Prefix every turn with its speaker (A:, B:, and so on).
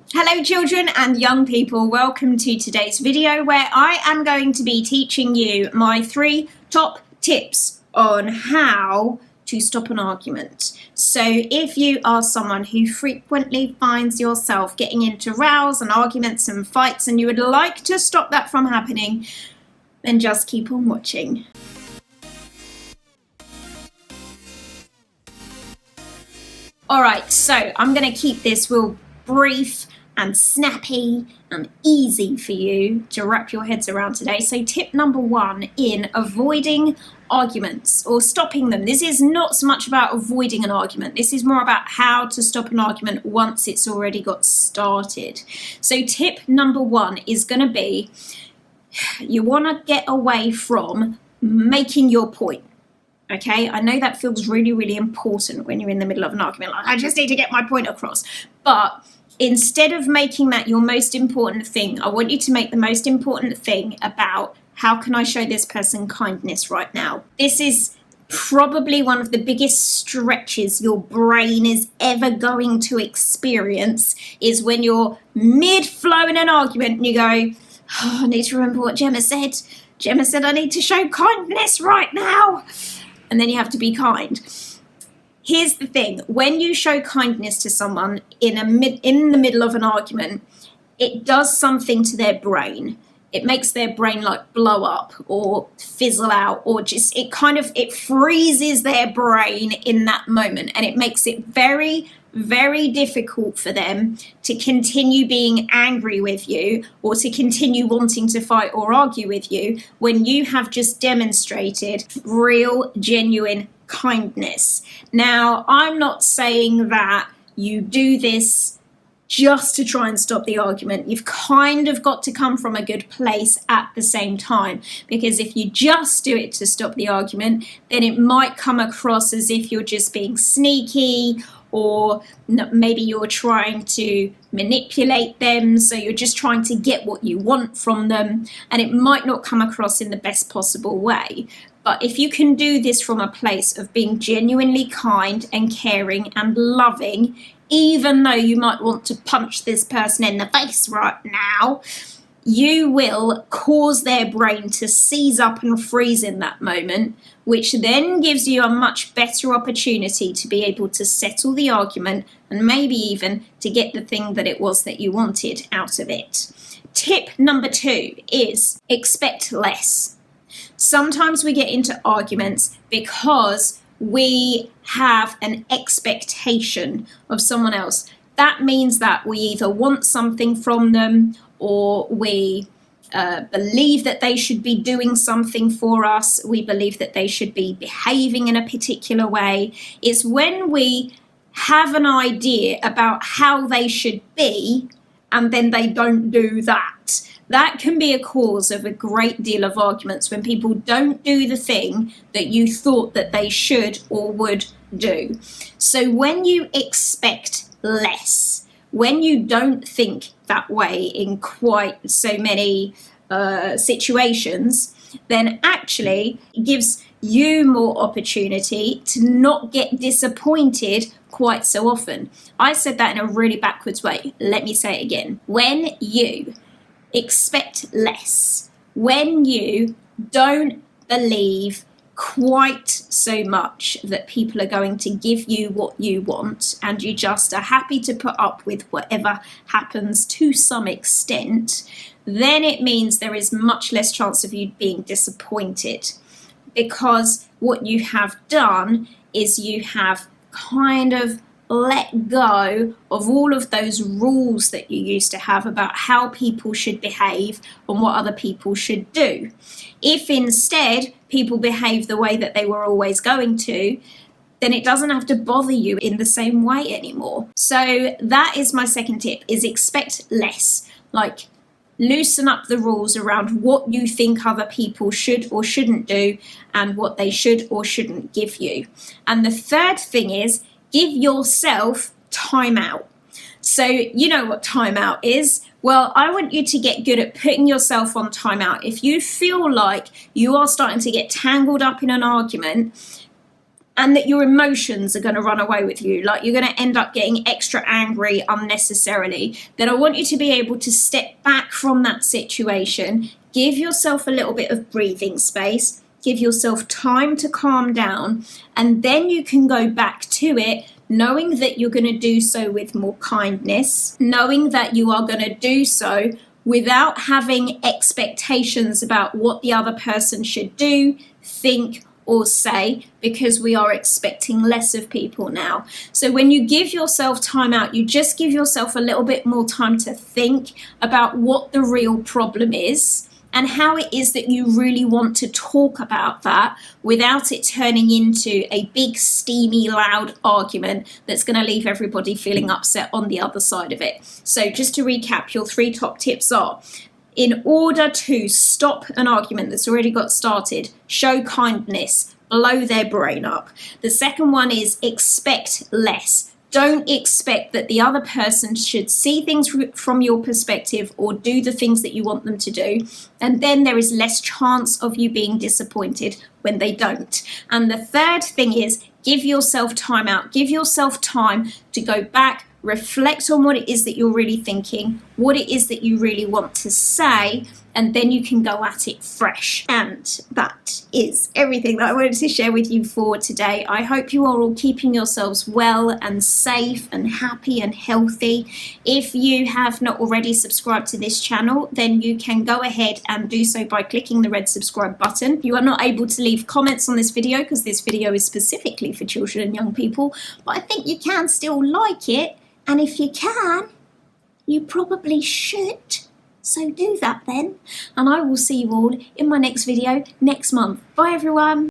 A: Hello children and young people, welcome to today's video where I am going to be teaching you my 3 top tips on how to stop an argument. So if you are someone who frequently finds yourself getting into rows and arguments and fights and you would like to stop that from happening, then just keep on watching. Alright, so I'm going to keep this real brief and snappy and easy for you to wrap your heads around today. So tip number 1 in avoiding arguments or stopping them. This is not so much about avoiding an argument. This is more about how to stop an argument once it's already got started. So tip number 1 is going to be, you want to get away from making your point. Okay, I know that feels really, really important when you're in the middle of an argument. Like, I just need to get my point across. But instead of making that your most important thing, I want you to make the most important thing about how can I show this person kindness right now. This is probably one of the biggest stretches your brain is ever going to experience, is when you're mid-flow in an argument and you go, oh, I need to remember what Gemma said. Gemma said I need to show kindness right now. And then you have to be kind. Here's the thing, when you show kindness to someone in the middle of an argument, it does something to their brain. It makes their brain like blow up or fizzle out, or just it freezes their brain in that moment, and it makes it very, very difficult for them to continue being angry with you or to continue wanting to fight or argue with you when you have just demonstrated real, genuine kindness. Now, I'm not saying that you do this just to try and stop the argument. You've kind of got to come from a good place at the same time, because if you just do it to stop the argument, then it might come across as if you're just being sneaky, or maybe you're trying to manipulate them, so you're just trying to get what you want from them, and it might not come across in the best possible way. But if you can do this from a place of being genuinely kind and caring and loving, even though you might want to punch this person in the face right now, you will cause their brain to seize up and freeze in that moment, which then gives you a much better opportunity to be able to settle the argument and maybe even to get the thing that it was that you wanted out of it. Tip number 2 is expect less. Sometimes we get into arguments because we have an expectation of someone else. That means that we either want something from them, or we believe that they should be doing something for us. We believe that they should be behaving in a particular way. It's when we have an idea about how they should be and then they don't do that. That can be a cause of a great deal of arguments, when people don't do the thing that you thought that they should or would do. So when you expect less, when you don't think that way in quite so many situations, then actually it gives you more opportunity to not get disappointed quite so often. I said that in a really backwards way. Let me say it again. When you expect less, when you don't believe quite so much that people are going to give you what you want, and you just are happy to put up with whatever happens to some extent, then it means there is much less chance of you being disappointed, because what you have done is you have kind of let go of all of those rules that you used to have about how people should behave and what other people should do. If instead people behave the way that they were always going to, then it doesn't have to bother you in the same way anymore. So that is my second tip, is expect less. Like, loosen up the rules around what you think other people should or shouldn't do and what they should or shouldn't give you. And the third thing is, give yourself time out. So you know what time out is. Well, I want you to get good at putting yourself on time out. If you feel like you are starting to get tangled up in an argument and that your emotions are going to run away with you, like you're going to end up getting extra angry unnecessarily, then I want you to be able to step back from that situation, give yourself a little bit of breathing space, give yourself time to calm down, and then you can go back to it, knowing that you're going to do so with more kindness, knowing that you are going to do so without having expectations about what the other person should do, think, or say, because we are expecting less of people now. So when you give yourself time out, you just give yourself a little bit more time to think about what the real problem is and how it is that you really want to talk about that without it turning into a big, steamy, loud argument that's going to leave everybody feeling upset on the other side of it. So just to recap, your 3 top tips are: in order to stop an argument that's already got started, show kindness, blow their brain up. The second one is expect less. Don't expect that the other person should see things from your perspective or do the things that you want them to do. And then there is less chance of you being disappointed when they don't. And the third thing is give yourself time out. Give yourself time to go back, reflect on what it is that you're really thinking, what it is that you really want to say, and then you can go at it fresh. And that is everything that I wanted to share with you for today. I hope you are all keeping yourselves well and safe and happy and healthy. If you have not already subscribed to this channel, then you can go ahead and do so by clicking the red subscribe button. You are not able to leave comments on this video because this video is specifically for children and young people, but I think you can still like it. And if you can, you probably should. So do that then. And I will see you all in my next video next month. Bye everyone.